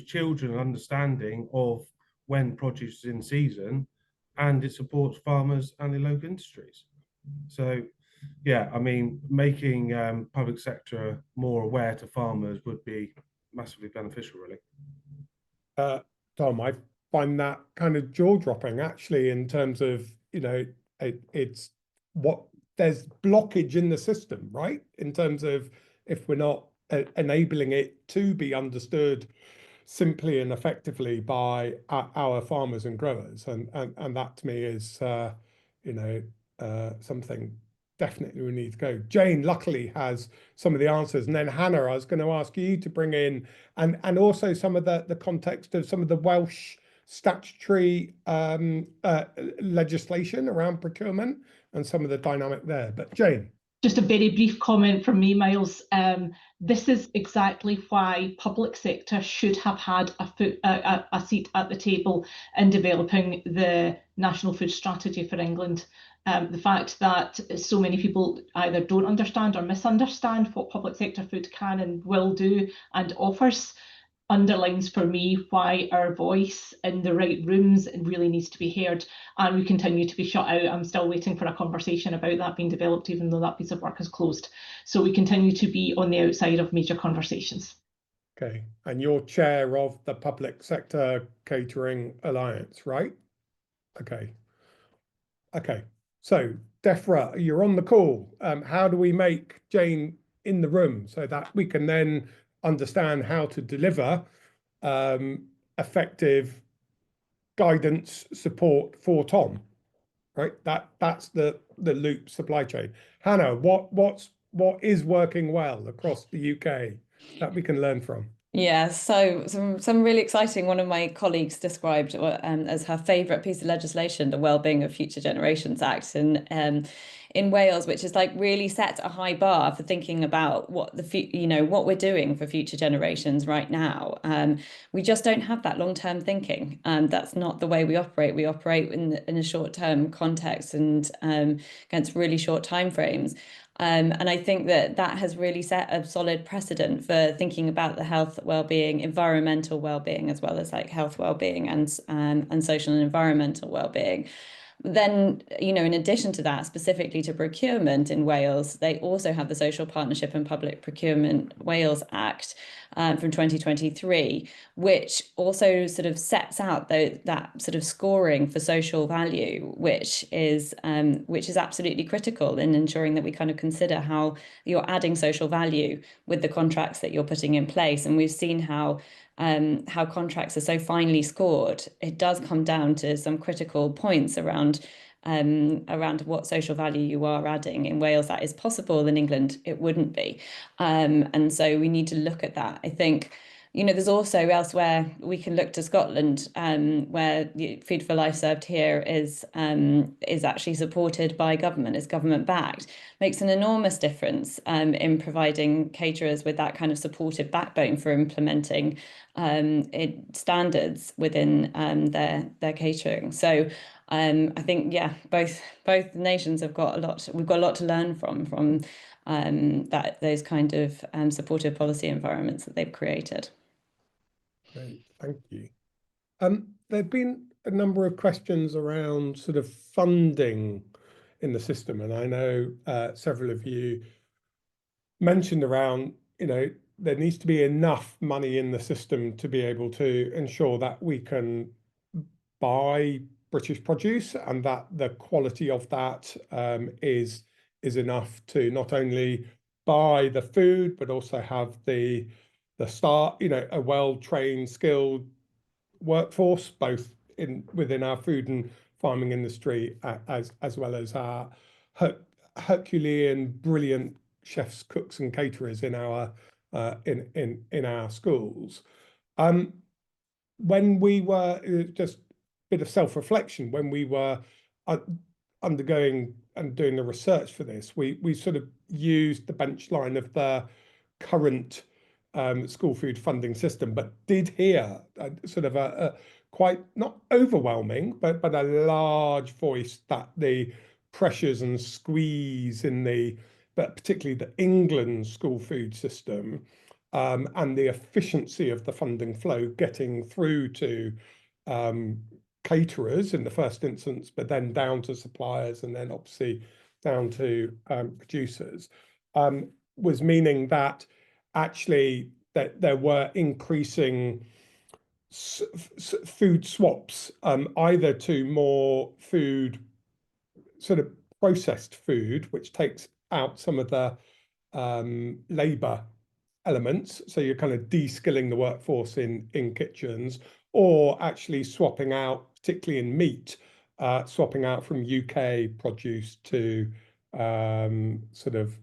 children an understanding of when produce is in season, and it supports farmers and the local industries. So yeah, I mean, making public sector more aware to farmers would be massively beneficial, really. Tom, I find that kind of jaw-dropping, actually, in terms of, it's what there's blockage in the system, right? In terms of, if we're not enabling it to be understood simply and effectively by our farmers and growers, and that to me is something definitely we need to go. Jane luckily has some of the answers, and then Hannah, I was going to ask you to bring in and also some of the context of some of the Welsh statutory legislation around procurement and some of the dynamic there. But Jane. Just a very brief comment from me, Miles. This is exactly why public sector should have had a seat at the table in developing the National Food Strategy for England. The fact that so many people either don't understand or misunderstand what public sector food can and will do and offers underlines for me why our voice in the right rooms really needs to be heard, and we continue to be shut out. I'm still waiting for a conversation about that being developed, even though that piece of work is closed. So we continue to be on the outside of major conversations. Okay, and you're chair of the Public Sector Catering Alliance, right? Okay. So Defra, you're on the call. How do we make Jane in the room so that we can then understand how to deliver effective guidance support for Tom, right? That's the loop supply chain. Hannah, what is working well across the UK that we can learn from? Yeah, so some really exciting. One of my colleagues described as her favourite piece of legislation, the Wellbeing of Future Generations Act in Wales, which is like really set a high bar for thinking about what what we're doing for future generations right now. We just don't have that long-term thinking. That's not the way we operate. We operate in a short-term context and against really short timeframes. And I think that has really set a solid precedent for thinking about the health, well-being, environmental well-being, as well as like health well-being and social and environmental well-being. Then, in addition to that, specifically to procurement in Wales, they also have the Social Partnership and Public Procurement Wales Act from 2023, which also sort of sets out that sort of scoring for social value, which is absolutely critical in ensuring that we kind of consider how you're adding social value with the contracts that you're putting in place. And we've seen how contracts are so finely scored. It does come down to some critical points around what social value you are adding. In Wales, that is possible. In England, it wouldn't be. And so we need to look at that. I think, there's also elsewhere we can look to Scotland, where Food for Life served here is actually supported by government, is government backed. Makes an enormous difference in providing caterers with that kind of supportive backbone for implementing standards within their catering. So I think, yeah, both nations have got a lot. We've got a lot to learn from those kind of supportive policy environments that they've created. Great, thank you. There've been a number of questions around sort of funding in the system, and I know several of you mentioned around there needs to be enough money in the system to be able to ensure that we can buy British produce, and that the quality of that is enough to not only buy the food but also have the staff, a well-trained, skilled workforce, both within our food and farming industry, as well as our Herculean, brilliant chefs, cooks, and caterers in our schools. When we were, just a bit of self-reflection, when we were undergoing and doing the research for this, we sort of used the benchline of the current school food funding system, but did hear sort of a quite not overwhelming, but a large voice that the pressures and squeeze but particularly the England school food system, and the efficiency of the funding flow getting through to caterers in the first instance, but then down to suppliers, and then obviously down to producers, was meaning that actually that there were increasing food swaps, either to more food, sort of processed food, which takes out some of the labour elements, so you're kind of de-skilling the workforce in kitchens, or actually swapping out, particularly in meat, swapping out from UK produce to sort of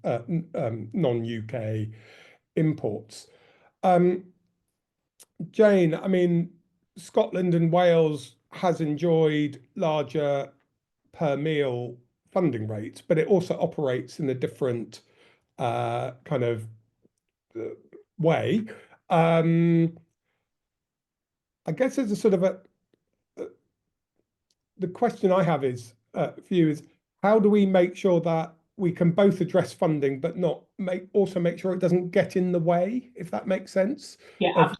non-UK imports. Jane, I mean, Scotland and Wales has enjoyed larger per meal funding rates, but it also operates in a different kind of way. I guess there's a sort of the question I have is for you is, how do we make sure that we can both address funding but not also make sure it doesn't get in the way, if that makes sense,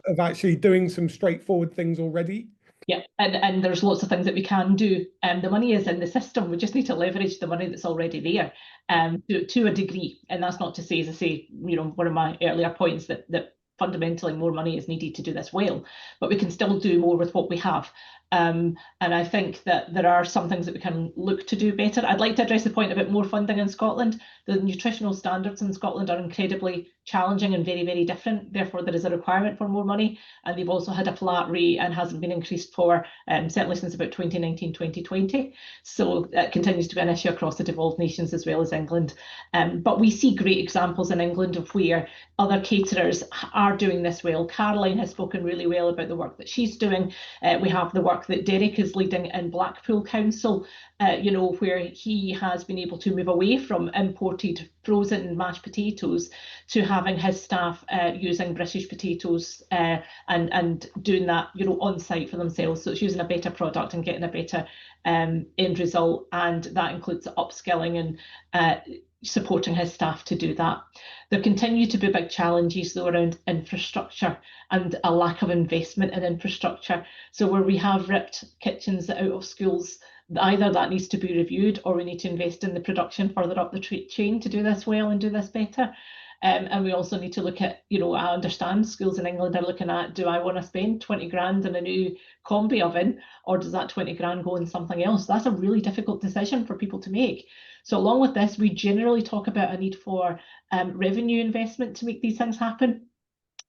of actually doing some straightforward things already? Yeah, and there's lots of things that we can do. The money is in the system. We just need to leverage the money that's already there to a degree. And that's not to say, as I say, one of my earlier points, that fundamentally more money is needed to do this well, but we can still do more with what we have. And I think that there are some things that we can look to do better. I'd like to address the point about more funding in Scotland. The nutritional standards in Scotland are incredibly challenging and very, very different. Therefore, there is a requirement for more money. And they've also had a flat rate and hasn't been increased for certainly since about 2019, 2020. So that continues to be an issue across the devolved nations as well as England. But we see great examples in England of where other caterers are doing this well. Caroline has spoken really well about the work that she's doing. We have the work that Derek is leading in Blackpool Council, where he has been able to move away from imported frozen mashed potatoes to having his staff using British potatoes and doing that, on site for themselves. So it's using a better product and getting a better end result, and that includes upskilling and supporting his staff to do that. There continue to be big challenges though around infrastructure and a lack of investment in infrastructure. So where we have ripped kitchens out of schools, either that needs to be reviewed, or we need to invest in the production further up the chain to do this well and do this better. And we also need to look at, I understand schools in England are looking at, do I want to spend 20 grand on a new combi oven, or does that 20 grand go in something else? That's a really difficult decision for people to make. So along with this, we generally talk about a need for revenue investment to make these things happen,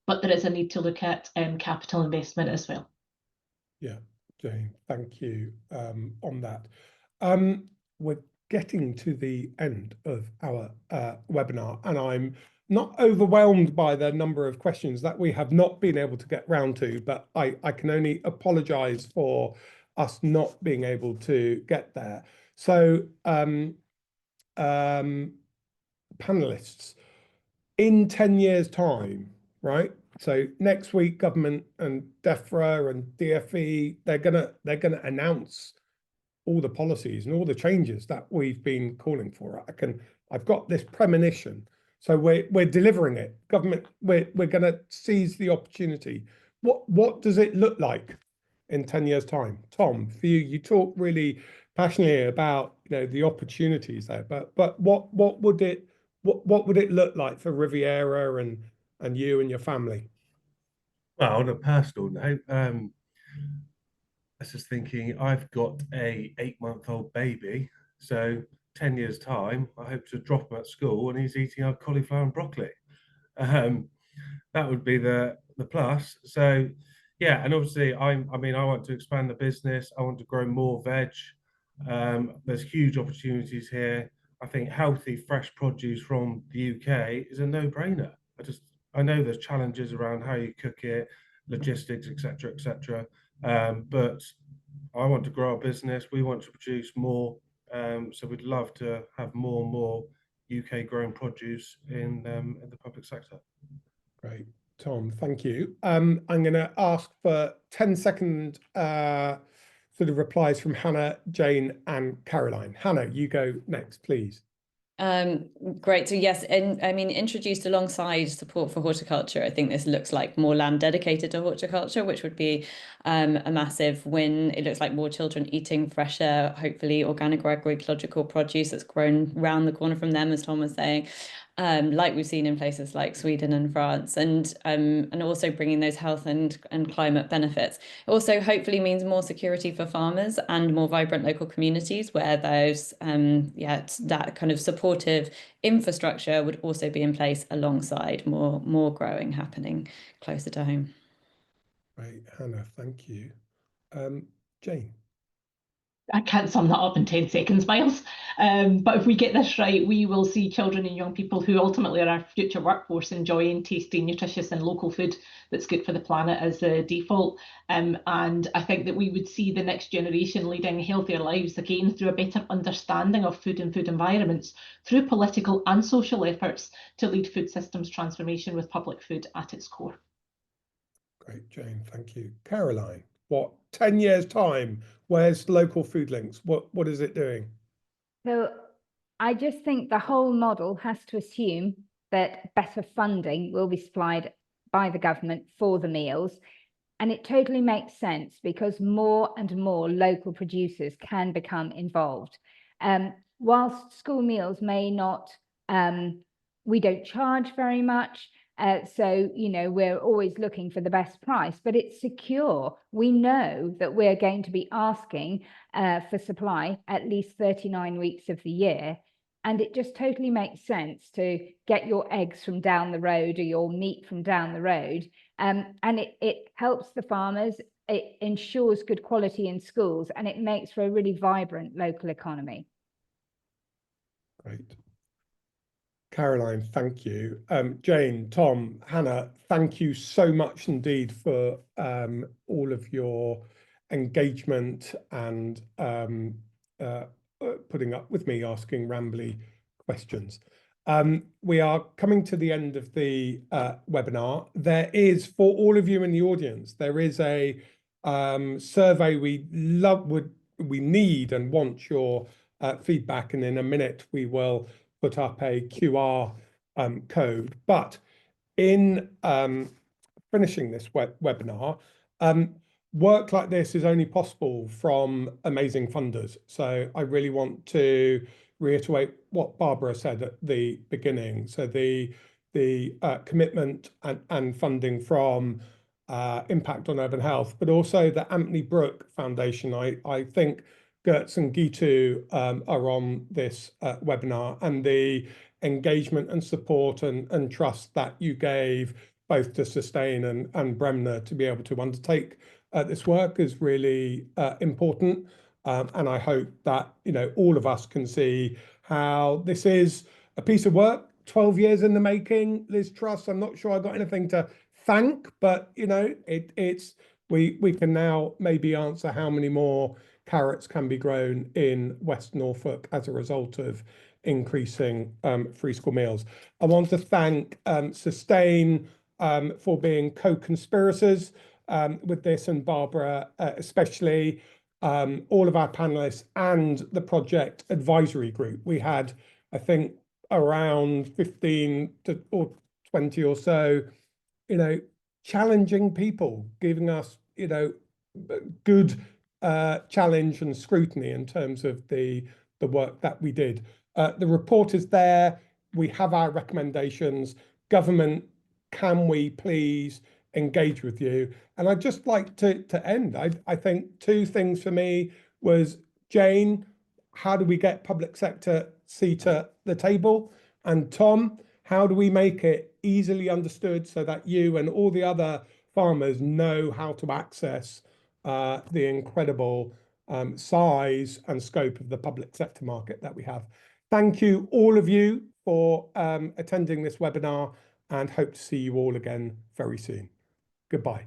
but there is a need to look at capital investment as well. Yeah, Jane, thank you on that. We're getting to the end of our webinar, and I'm not overwhelmed by the number of questions that we have not been able to get round to, but I can only apologise for us not being able to get there. So panelists, in 10 years time, right? So next week, government and DEFRA and DFE, they're gonna announce all the policies and all the changes that we've been calling for. I've got this premonition. So we're delivering it. Government, we're gonna seize the opportunity. What does it look like in 10 years time? Tom, for you, you talk really passionately about the opportunities there, but what would it look like for Riviera and and you and your family? Well, on a personal note, I was just thinking I've got a 8-month-old baby, so 10 years time, I hope to drop him at school and he's eating our cauliflower and broccoli. That would be the plus. So yeah, and obviously I mean I want to expand the business. I want to grow more veg. There's huge opportunities here. I think healthy, fresh produce from the UK is a no-brainer. I know there's challenges around how you cook it, logistics, etc., etc. But I want to grow our business. We want to produce more. So we'd love to have more and more UK grown produce in the public sector. Great, Tom, thank you. I'm going to ask for 10-second sort of replies from Hannah, Jane, and Caroline. Hannah, you go next, please. Great. So yes, and I mean, introduced alongside support for horticulture, I think this looks like more land dedicated to horticulture, which would be a massive win. It looks like more children eating fresher, hopefully organic or agroecological produce that's grown round the corner from them, as Tom was saying. Like we've seen in places like Sweden and France, and also bringing those health and climate benefits. It also hopefully means more security for farmers and more vibrant local communities where those that kind of supportive infrastructure would also be in place alongside more growing happening closer to home. Right, Hannah, thank you. Jane. I can't sum that up in 10 seconds, Miles. But if we get this right, we will see children and young people who ultimately are our future workforce enjoying tasty, nutritious and local food that's good for the planet as the default. And I think that we would see the next generation leading healthier lives again through a better understanding of food and food environments, through political and social efforts to lead food systems transformation with public food at its core. Great, Jane, thank you. Caroline, what, 10 years time, where's local food links? What is it doing? So I just think the whole model has to assume that better funding will be supplied by the government for the meals. And it totally makes sense because more and more local producers can become involved. Whilst school meals may not, we don't charge very much. So, you know, we're always looking for the best price, but it's secure. We know that we're going to be asking for supply at least 39 weeks of the year. And it just totally makes sense to get your eggs from down the road or your meat from down the road. And it helps the farmers, it ensures good quality in schools, and it makes for a really vibrant local economy. Great. Caroline, thank you. Jane, Tom, Hannah, thank you so much indeed for all of your engagement and putting up with me asking rambly questions. We are coming to the end of the webinar. There is, for all of you in the audience, there is a survey we need and want your feedback, and in a minute we will put up a QR code. But in finishing this webinar, work like this is only possible from amazing funders. So I really want to reiterate what Barbara said at the beginning. So the commitment and funding from Impact on Urban Health, but also the Ampney Brook Foundation. I think Gertz and Gitu are on this webinar, and the engagement and support and trust that you gave both to Sustain and Bremner to be able to undertake this work is really important. And I hope that, you know, all of us can see how this is a piece of work, 12 years in the making, Liz Truss. I'm not sure I got anything to thank, but, you know, we can now maybe answer how many more carrots can be grown in West Norfolk as a result of increasing free school meals. I want to thank Sustain for being co-conspirators with this, and Barbara especially, all of our panelists and the project advisory group. We had, I think, around 15 or 20 or so, you know, challenging people giving us, you know, good challenge and scrutiny in terms of the work that we did. The report is there. We have our recommendations. Government can we please engage with you? And I'd just like to end. I think two things for me was, Jane, how do we get public sector seat at the table? And Tom, how do we make it easily understood so that you and all the other farmers know how to access the incredible size and scope of the public sector market that we have? Thank you, all of you, for attending this webinar, and hope to see you all again very soon. Goodbye.